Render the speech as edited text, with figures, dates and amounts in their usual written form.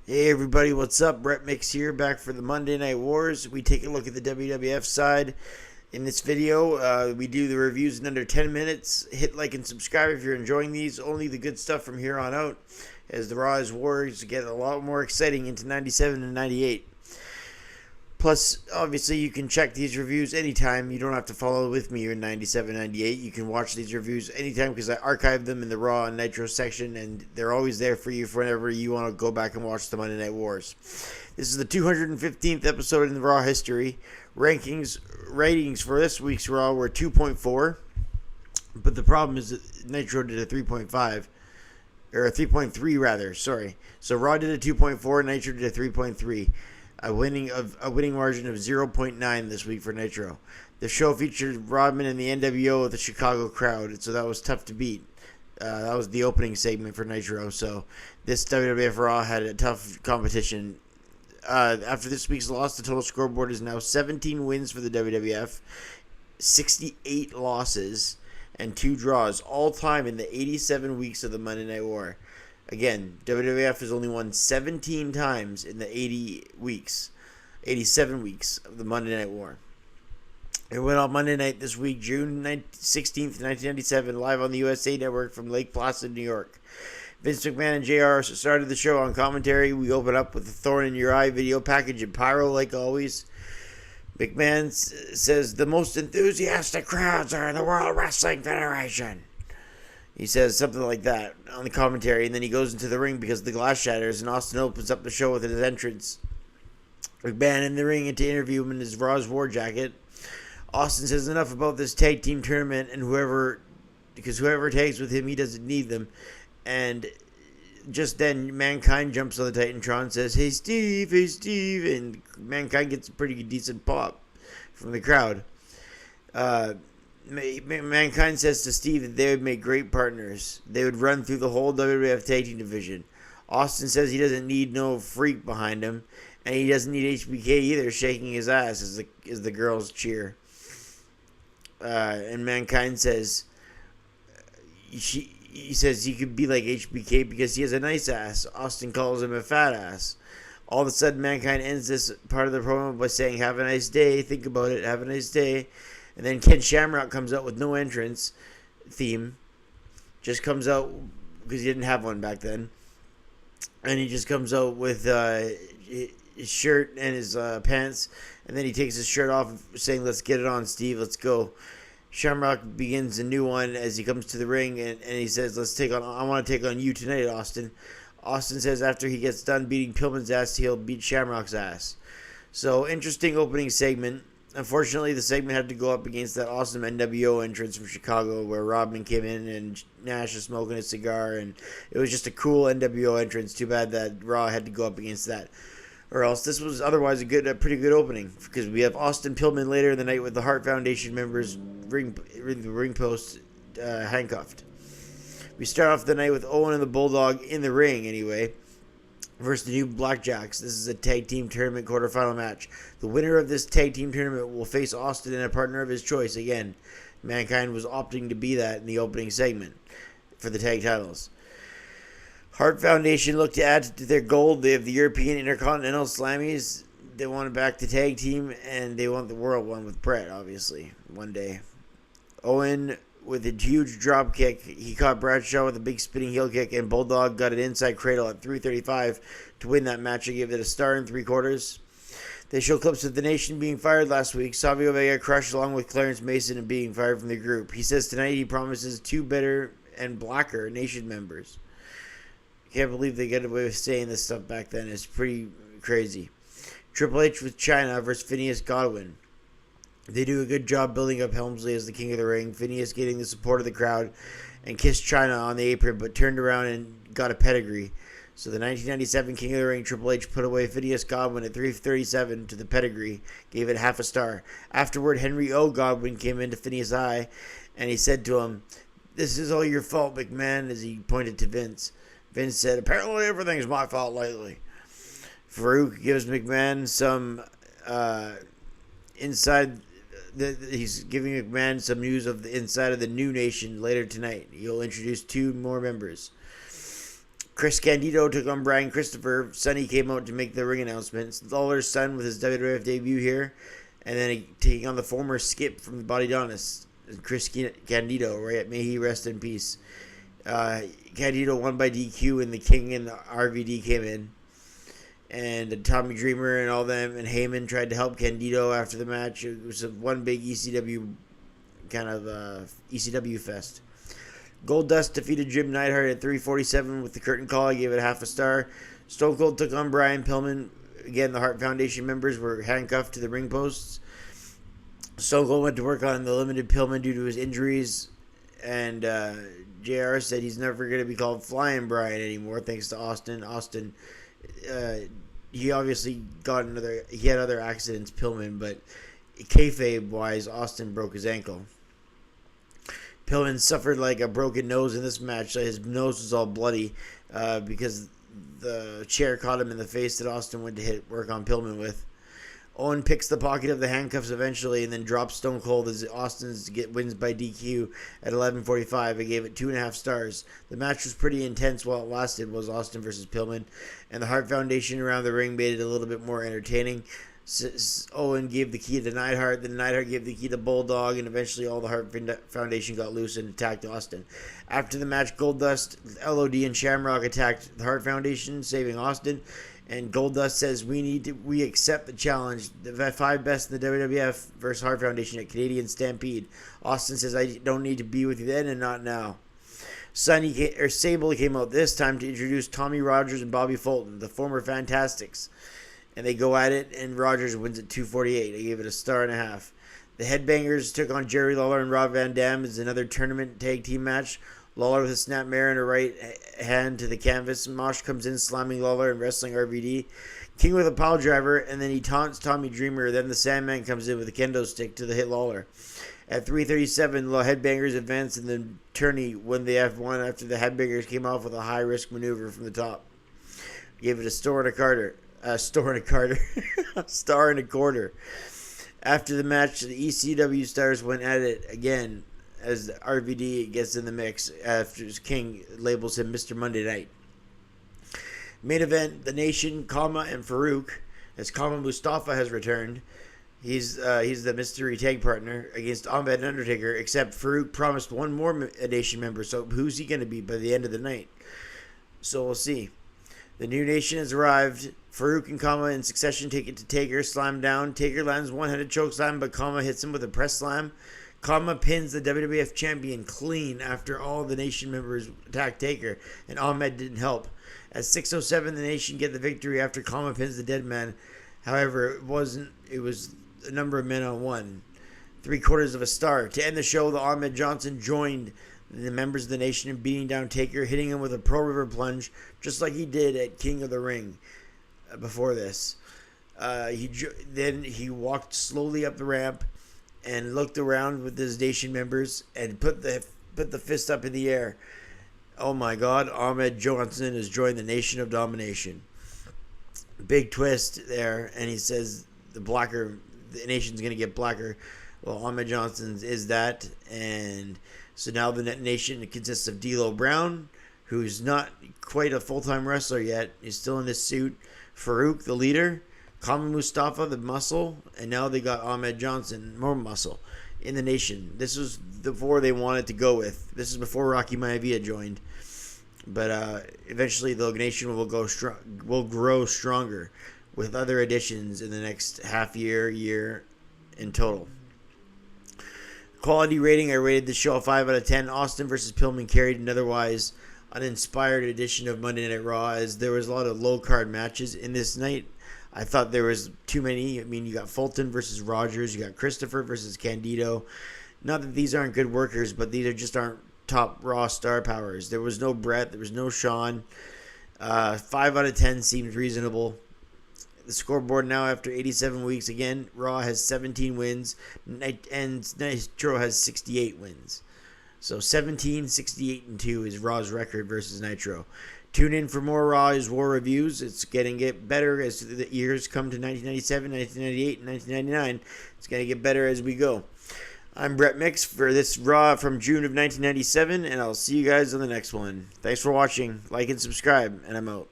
Hey everybody, what's up? Brett Mix here, back for the Monday Night Wars. We take a look at the WWF side. In this video, we do the reviews in under 10 minutes. Hit like and subscribe if you're enjoying these. Only the good stuff from here on out, as the Raw Wars get a lot more exciting into 97 and 98. Plus, obviously, you can check these reviews anytime. You don't have to follow with me in 97, 98. You can watch these reviews anytime because I archive them in the Raw and Nitro section, and they're always there for you for whenever you want to go back and watch the Monday Night Wars. This is the 215th episode in the Raw history. Ratings for this week's Raw were 2.4, but the problem is that Nitro did a 3.5. Or a 3.3 rather, sorry. So Raw did a 2.4, Nitro did a 3.3. A winning margin of 0.9 this week for Nitro. The show featured Rodman and the NWO with the Chicago crowd, so that was tough to beat. That was the opening segment for Nitro, so this WWF Raw had a tough competition. After this week's loss, the total scoreboard is now 17 wins for the WWF, 68 losses, and 2 draws, all time in the 87 weeks of the Monday Night War. Again, WWF has only won 17 times in the 87 weeks of the Monday Night War. It went on Monday night this week, June 16th, 1997, live on the USA Network from Lake Placid, New York. Vince McMahon and JR started the show on commentary. We open up with the Thorn in Your Eye video package and pyro like always. McMahon says, "The most enthusiastic crowds are in the World Wrestling Federation." He says something like that on the commentary, and then he goes into the ring because the glass shatters, and Austin opens up the show with his entrance. McMahon in the ring and to interview him in his Raw's War jacket. Austin says enough about this tag team tournament and whoever tags with him, he doesn't need them. And just then, Mankind jumps on the Titantron and says, hey Steve, and Mankind gets a pretty decent pop from the crowd. Mankind says to Steve that they would make great partners. They would run through the whole WWF tag team division. Austin says he doesn't need no freak behind him, and he doesn't need HBK either, shaking his ass as the girls cheer. And Mankind says he says he could be like HBK because he has a nice ass. Austin calls him a fat ass. All of a sudden, Mankind ends this part of the promo by saying, "Have a nice day. Think about it. Have a nice day." And then Ken Shamrock comes out with no entrance theme. Just comes out because he didn't have one back then. And he just comes out with his shirt and his pants. And then he takes his shirt off saying, "Let's get it on, Steve. Let's go." Shamrock begins a new one as he comes to the ring. And he says, I want to take on you tonight, Austin. Austin says after he gets done beating Pillman's ass, he'll beat Shamrock's ass. So, interesting opening segment. Unfortunately, the segment had to go up against that awesome NWO entrance from Chicago where Rodman came in and Nash is smoking a cigar, and it was just a cool NWO entrance. Too bad that Raw had to go up against that. Or else this was otherwise a pretty good opening, because we have Austin Pillman later in the night with the Hart Foundation members ring post handcuffed. We start off the night with Owen and the Bulldog in the ring anyway, versus the new Blackjacks. This is a tag team tournament quarterfinal match. The winner of this tag team tournament will face Austin and a partner of his choice. Again, Mankind was opting to be that in the opening segment for the tag titles. Hart Foundation looked to add to their gold. They have the European Intercontinental Slammies. They want back the tag team, and they want the world one with Brett, obviously, one day. Owen with a huge drop kick. He caught Bradshaw with a big spinning heel kick, and Bulldog got an inside cradle at 3:35 to win that match. I gave it a star and 3/4. They show clips of the Nation being fired last week. Savio Vega crushed along with Clarence Mason and being fired from the group. He says tonight he promises 2 better and blacker Nation members. Can't believe they get away with saying this stuff back then. It's pretty crazy. Triple H with Chyna versus Phineas Godwin. They do a good job building up Helmsley as the king of the ring. Phineas getting the support of the crowd and kissed Chyna on the apron, but turned around and got a pedigree. So the 1997 King of the Ring Triple H put away Phineas Godwin at 3:37 to the pedigree, gave it half a star. Afterward, Henry O. Godwin came into Phineas' eye, and he said to him, "This is all your fault, McMahon," as he pointed to Vince. Vince said, "Apparently everything's my fault lately." Farouk gives McMahon some inside. He's giving McMahon some news of the inside of the new Nation later tonight. He'll introduce 2 more members. Chris Candido took on Brian Christopher. Sonny came out to make the ring announcements. Lawler's son with his WWF debut here. And then taking on the former Skip from the Body Donis, Chris Candido, right? May he rest in peace. Candido won by DQ, and the King and the RVD came in. And Tommy Dreamer and all them, and Heyman tried to help Candido after the match. It was one big ECW kind of ECW fest. Goldust defeated Jim Neidhart at 3:47 with the curtain call. I gave it half a star. Stone Cold took on Brian Pillman. Again, the Hart Foundation members were handcuffed to the ring posts. Stone Cold went to work on the limited Pillman due to his injuries. And JR said he's never going to be called Flying Brian anymore, thanks to Austin. Austin, he obviously he had other accidents, Pillman, but kayfabe-wise, Austin broke his ankle. Pillman suffered like a broken nose in this match. His nose was all bloody because the chair caught him in the face that Austin went to work on Pillman with. Owen picks the pocket of the handcuffs eventually and then drops Stone Cold as Austin's wins by DQ at 11:45. I gave it 2.5 stars. The match was pretty intense while it lasted, was Austin versus Pillman, and the Hart Foundation around the ring made it a little bit more entertaining. Owen gave the key to Neidhart, then Neidhart gave the key to Bulldog, and eventually all the Hart Foundation got loose and attacked Austin. After the match, Goldust, LOD, and Shamrock attacked the Hart Foundation, saving Austin. And Goldust says we accept the challenge. The 5 best in the WWF versus Hart Foundation at Canadian Stampede. Austin says I don't need to be with you then and not now. Sable came out this time to introduce Tommy Rogers and Bobby Fulton, the former Fantastics. And they go at it, and Rogers wins at 2:48. I gave it 1.5 stars. The Headbangers took on Jerry Lawler and Rob Van Dam as another tournament tag team match. Lawler with a snapmare and a right hand to the canvas. Mosh comes in, slamming Lawler and wrestling RVD. King with a pile driver, and then he taunts Tommy Dreamer. Then the Sandman comes in with a kendo stick to hit Lawler. At 3:37, the Headbangers advanced in the tourney when they have won after the Headbangers came off with a high-risk maneuver from the top. Gave it a star and a quarter. A star and a quarter. After the match, the ECW stars went at it again as RVD gets in the mix after King labels him Mr. Monday Night. Main event, The Nation, Kama, and Farouk, as Kama Mustafa has returned. He's the mystery tag partner against Ahmed and Undertaker, except Farouk promised one more Nation member, so who's he going to be by the end of the night? So we'll see. The new Nation has arrived. Farouk and Kama in succession take it to Taker, slam down. Taker lands one-headed choke slam, but Kama hits him with a press slam. Kama pins the WWF champion clean after all the Nation members attacked Taker, and Ahmed didn't help. At 6:07, the Nation get the victory after Kama pins the dead man. However, it was a number of men on one. 3/4 of a star. To end the show, the Ahmed Johnson joined the members of the Nation in beating down Taker, hitting him with a Pro River plunge, just like he did at King of the Ring before this. Then he walked slowly up the ramp and looked around with his Nation members and put the fist up in the air. Oh my God, Ahmed Johnson has joined the Nation of Domination. Big twist there, and he says the Nation's going to get blacker. Well, Ahmed Johnson is that, and so now the Nation consists of D'Lo Brown, who's not quite a full-time wrestler yet. He's still in his suit. Farouk, the leader. Kama Mustafa, the muscle. And now they got Ahmed Johnson, more muscle, in the Nation. This was before they wanted to go with. This is before Rocky Maivia joined. But eventually the Nation will grow stronger with other additions in the next year in total. Quality rating, I rated the show a 5 out of 10. Austin versus Pillman carried an otherwise uninspired edition of Monday Night Raw, as there was a lot of low-card matches in this night. I thought there was too many. I mean, you got Fulton versus Rogers. You got Christopher versus Candido. Not that these aren't good workers, but these aren't top Raw star powers. There was no Brett. There was no Shawn. 5 out of 10 seems reasonable. The scoreboard now after 87 weeks. Again, Raw has 17 wins, and Nitro has 68 wins. So 17, 68, and 2 is Raw's record versus Nitro. Tune in for more Raw is War reviews. It's getting better as the years come to 1997, 1998, and 1999. It's going to get better as we go. I'm Brett Mix for this Raw from June of 1997, and I'll see you guys on the next one. Thanks for watching. Like and subscribe, and I'm out.